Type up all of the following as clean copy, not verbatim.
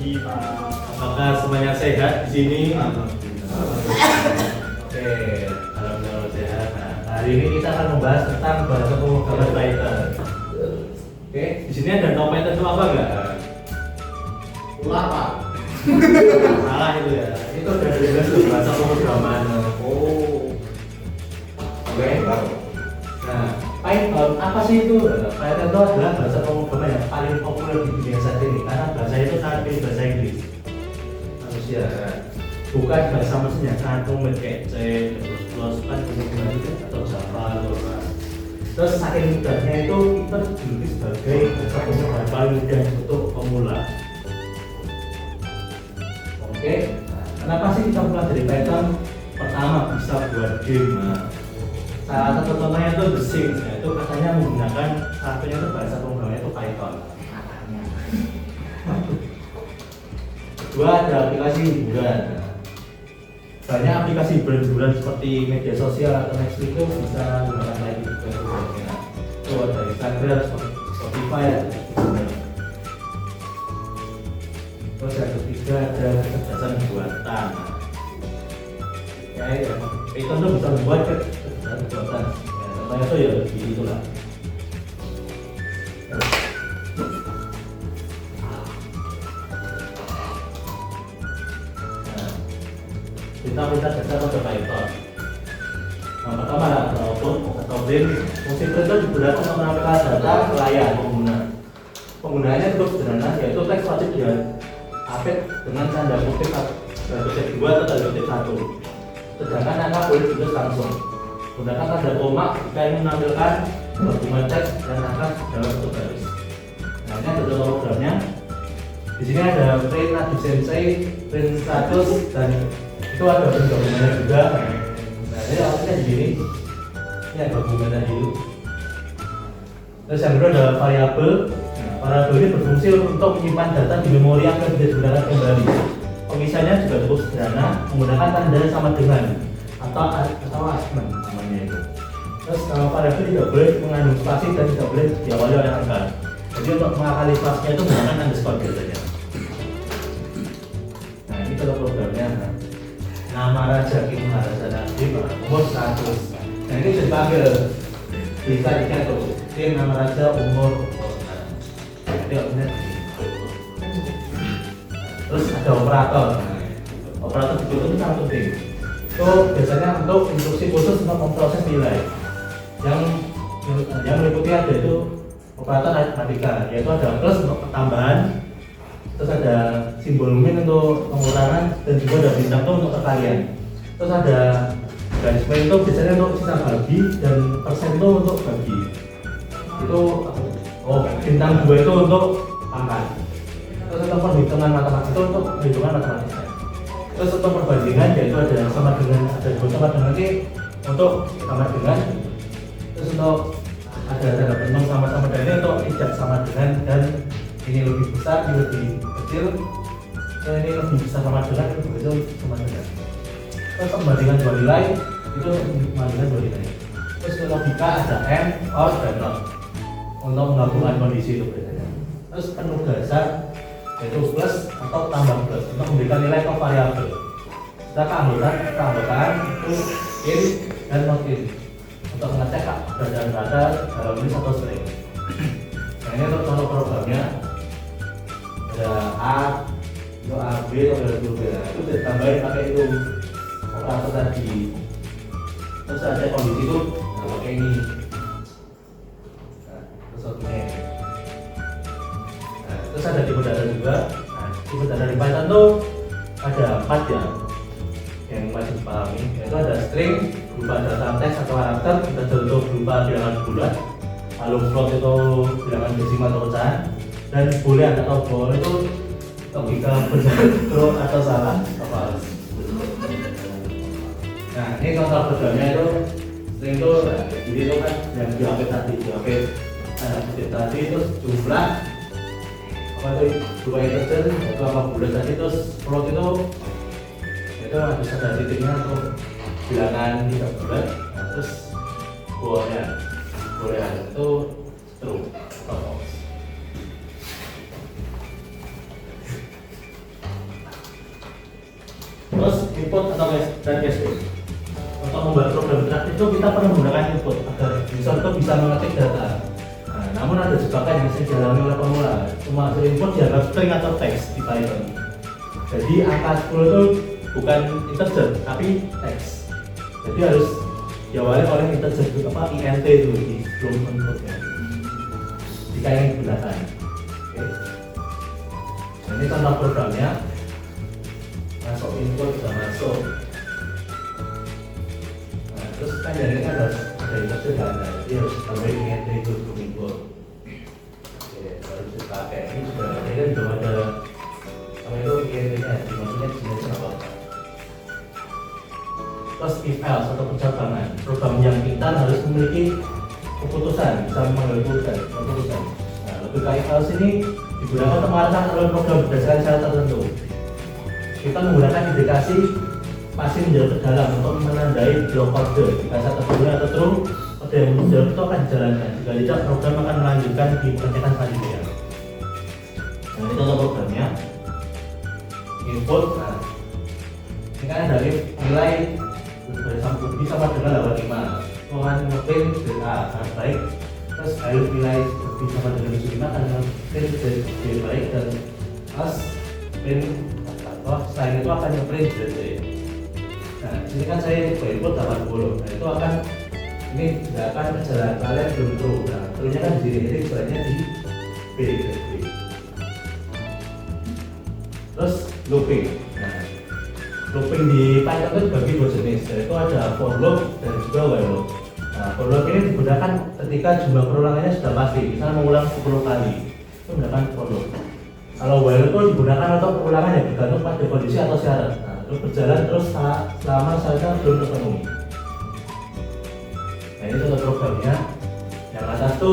pagi Pak. Apakah semuanya sehat di sini? Alhamdulillah. Oke, alhamdulillah sehat. Nah, hari ini kita akan membahas tentang bahasa pemrograman Python. Oke, di sini ada tahu Python itu apa enggak? Ular Pak. Salah itu ya. Itu udah jelas tuh bahasa pemrograman. Oh. Oke. Nah, Python apa sih itu? Python itu adalah bahasa pemrograman yang paling populer di dunia saat ini karena bahasa itu sangat mirip bahasa Inggris. Manusia. Bukan bahasa mesin yang sangat rumit kayak C, C++, kan kemudian atau Java atau Rust. Terus saking mudahnya itu kita dijuluki sebagai bahasa pemrograman paling mudah untuk pemula. Oke, nah, kenapa sih kita mulai dari Python? Pertama bisa buat game. Nah, salah satu contohnya itu The Sims, ya, itu katanya menggunakan satunya itu bahasa pemrograman itu Python. Kedua ada aplikasi hiburan. Banyak aplikasi hiburan seperti media sosial atau Netflix itu bisa menggunakan Python juga. Itu ada Instagram, Spotify, terus yang ketiga ada kecerdasan buatan. Ya, Python itu bisa membuat kecerdasan buatan. Ya, contohnya itu ya lebih itulah. Kita dasar pada Python. Yang pertama ada output atau print. Fungsi print itu digunakan untuk menampilkan data ke layar pengguna. Penggunaannya cukup sederhana, yaitu teks wajib diapit dengan tanda kutip dua atau tanda kutip satu. Sedangkan angka boleh ditulis langsung. Gunakan tanda koma jika ingin menampilkan gabungan teks dan angka dalam bentuk garis. Nah, ini ada contoh programnya. Di sini ada print adjacency, print status, dan itu ada gabungannya juga. Nah, ini outputnya di sini. Ini ada gabungannya dulu. Terus yang kedua ada variabel. Nah, variabel ini berfungsi untuk menyimpan data di memori yang akan digunakan kembali. Pemisahannya juga cukup sederhana, menggunakan tanda sama dengan atau argument namanya itu. Terus kalau variabel tidak boleh mengandung spasi dan tidak boleh diawali oleh angka. Jadi untuk mengakali spasinya itu menggunakan underscore biasanya. Nah, ini kalau programnya. Nama Raja King Maharajana umur 100. Nah, ini bisa dipanggil bisa tuh King nama Raja umur. Jadi benar. Terus ada operator. Operator itu sangat penting. Itu biasanya untuk instruksi khusus untuk memproses nilai. Yang meliputi ada itu operator aritmatika, yaitu ada plus untuk pertambahan, terus ada simbol min untuk pengurangan, dan juga ada bintang itu untuk perkalian. Terus ada garis min itu biasanya untuk sisa bagi, dan persen itu untuk bagi. Itu bintang 2 itu untuk pangkat. Terus untuk perhitungan matematika itu untuk perhitungan matematika. Terus untuk perbandingan yaitu ada sama dengan, ada dua sama dengan ini untuk sama dengan. Terus untuk ada tanda penuh sama-sama dengan ini untuk tidak sama dengan, dan ini lebih besar, ini lebih kecil, dan ini lebih besar sama dengan, ini lebih kecil sama dengan. Terus perbandingan dua nilai itu perbandingan dua nilai. Terus logika ada and, or, dan not untuk menggabungkan kondisi itu biasanya. Terus penugasan yaitu plus atau tambah plus untuk memberikan nilai ke variabel. Kita keanggotaan itu in dan not in untuk mengecek keberadaan data dalam list atau string. Nah, ini untuk contoh programnya. Ada A, itu A, B, atau ada B. Itu ditambahin pakai itu operator tadi. Terus ada kondisi itu, nah pakai ini. Nah, terus oke. Nah, terus ada tipe data juga. Nah, tipe data di Python tuh ada 4 ya, yang wajib dipahami. Yaitu ada string berupa data teks atau karakter, ada bentuk berupa bilangan bulat, lalu float itu bilangan desimal atau pecahan, dan boolean atau bool itu logika benar true atau salah atau false. Nah, ini contoh programnya itu string itu, jadi itu kan yang diapit tadi terus jumlah apa itu dua integer itu apa bulat tadi, terus float itu harus ada titiknya untuk bilangan tidak bulat. Nah, terus boolean itu true atau false. Terus input atau dan cascade. Untuk membuat program interaktif itu kita perlu menggunakan input agar user itu bisa mengetik data. Nah, namun ada jebakan yang bisa dialami oleh pemula. Cuma input dianggap string atau teks di Python. Jadi angka 10 itu bukan integer tapi teks. Jadi harus diawali oleh integer itu apa int itu di sebelum inputnya. Jika yang digunakan. Oke. Nah, ini contoh programnya. Masuk input sudah masuk. Nah, terus kan dari ini harus ada integer dan jadi harus tambahin int itu sebelum input. Oke, baru dipakai. Ini sudah ada kan belum ada apa itu int-nya, dimaksudnya jenisnya apa? Terus if else atau pencabangan, program yang pintar harus memiliki keputusan, bisa mengambil keputusan. Nah, lebih ke if else ini digunakan untuk mengarahkan alur program berdasarkan syarat tertentu. Kita menggunakan indikasi pasti menjauh ke dalam untuk menandai blok kode. Jika satu benar atau true, kode yang menjauh itu akan dijalankan. Jika tidak, program akan melanjutkan di pekerjaan selanjutnya. Nah, ini contoh programnya. Input, nah, ini kan dari nilai lebih sama dengan 85. Tuhan ngeprint A sangat baik. Terus ayo nilai lebih sama dengan 75 akan ngeprint Z baik dan as print selain itu akan ngeprint Z. Nah, sini kan saya input 80. Nah, itu akan ini tidak akan perjalanan kalian belum true. Nah, true-nya kan di sini, jadi sebenarnya di B. Terus looping. Nah, looping di Python itu dibagi dua jenis, yaitu ada for loop dan juga while loop. Nah, for loop ini digunakan ketika jumlah perulangannya sudah pasti, misalnya mengulang 10 kali, itu menggunakan for loop. Kalau while itu digunakan untuk perulangan yang bergantung pada kondisi atau syarat. Nah, itu berjalan terus selama syaratnya belum terpenuhi. Nah, ini contoh programnya. Yang atas itu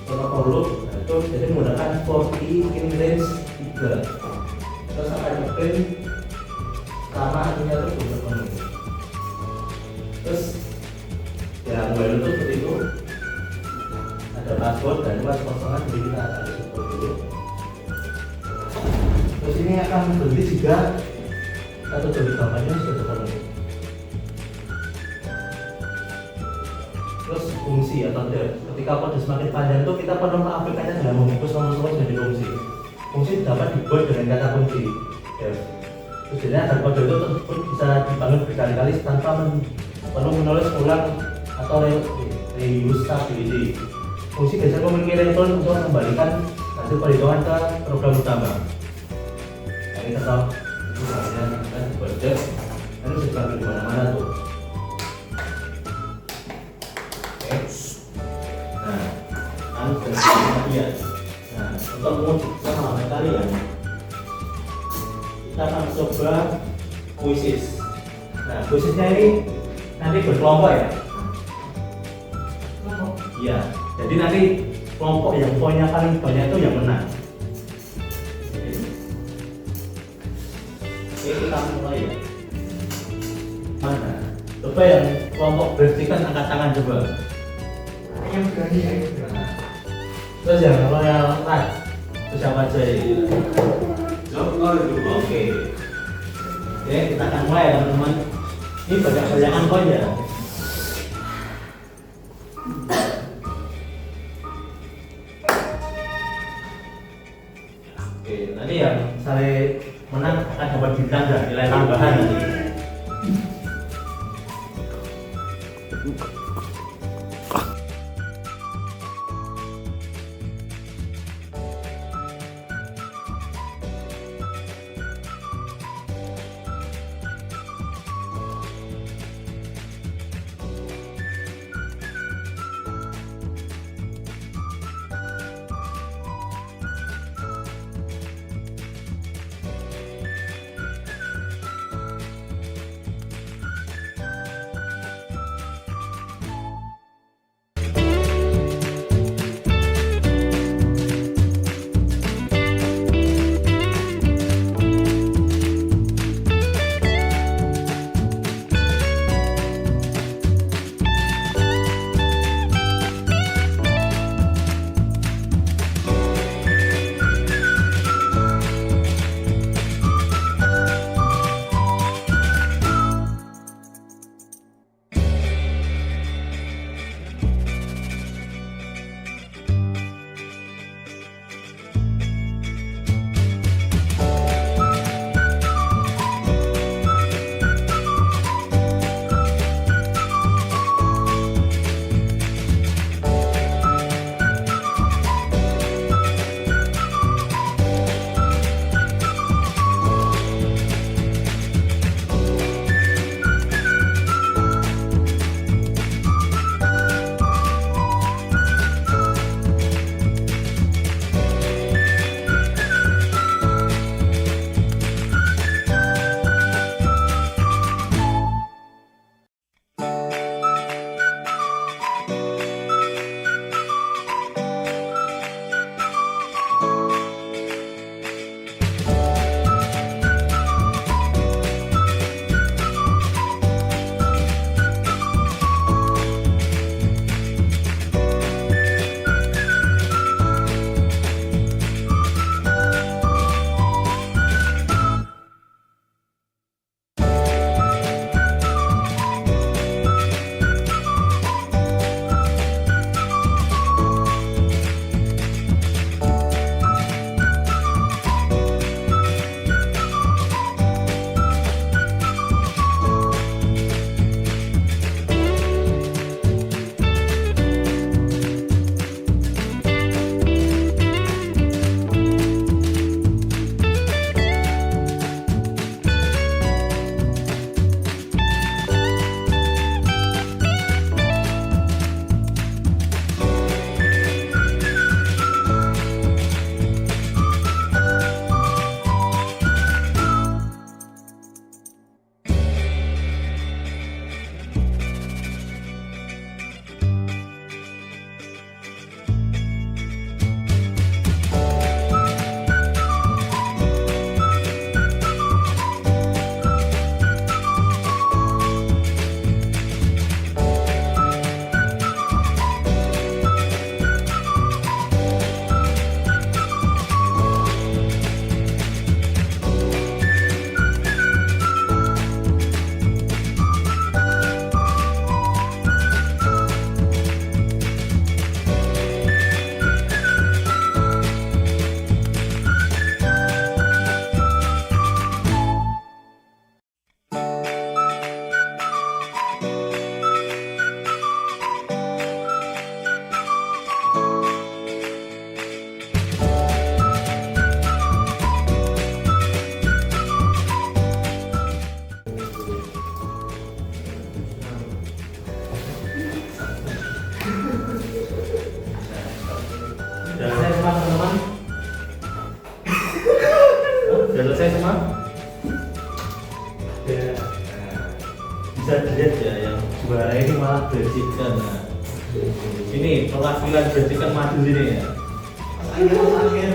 contoh for loop, nah, itu jadi menggunakan for i in range 3. Terus akan ngeprint sama ini itu belum terpenuhi. Terus yang while itu seperti itu, ada password dan luas kosongan, jadi kita akan tutup dulu. Terus ini akan berhenti jika satu jari gambarnya sudah terpenuhi. Terus fungsi atau ketika kode semakin panjang itu kita perlu mengaplikasikan dalam membungkus nomor menjadi fungsi. Fungsi dapat dibuat dengan kata kunci. Tujuannya agar kode itu tersebut bisa dibangun berkali-kali tanpa perlu menulis ulang atau reusability. Fungsi biasanya memiliki return untuk mengembalikan hasil perhitungan ke program utama. Nah, ini contoh misalnya kita dibuat ini bisa dipakai di mana-mana tuh. Oke. Nah, anu sudah nah, untuk menunjukkan sama kalian, kita akan coba quizzes. Nah, quizzesnya ini nanti berkelompok ya. Iya, jadi nanti kelompok yang poinnya paling banyak itu yang menang. Oke, kita mulai ya. Mana? Coba yang kelompok berikan angkat tangan coba. Yang berani ya. Nah. Terus yang royal right, itu siapa aja ya? Oke. Oke, kita akan mulai ya teman-teman. Ini banyak-banyakan poin ya. Oke, nanti yang misalnya menang akan dapat bintang dan nilai tambahan nanti. Sudah selesai semua? Ya. Nah, bisa dilihat ya yang juara ini malah bersihkan. Nah, ini perwakilan bersihkan maju sini ya. Akhir.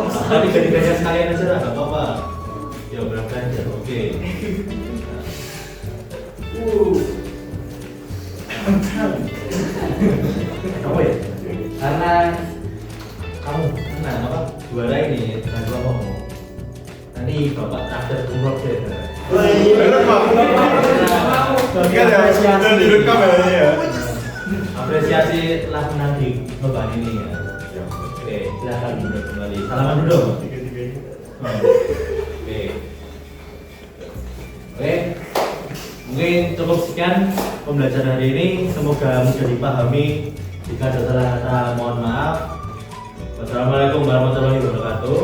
Tapi ganti-gantian sekalian aja lah, nggak apa-apa. Ya berapa aja, oke. Kamu ya? Karena kamu Nah, apa juara ini dengan dua ngomong. Nanti bapak traktir umroh deh. Bener Pak. Ingat ya, udah direkam ya ini ya. Apresiasi lah menang di lomba ini ya. Oke, silakan duduk kembali. Salaman dulu. Oke. Oke. Mungkin cukup sekian pembelajaran hari ini. Semoga mudah dipahami. Jika ada salah kata, mohon maaf. Wassalamualaikum warahmatullahi wabarakatuh.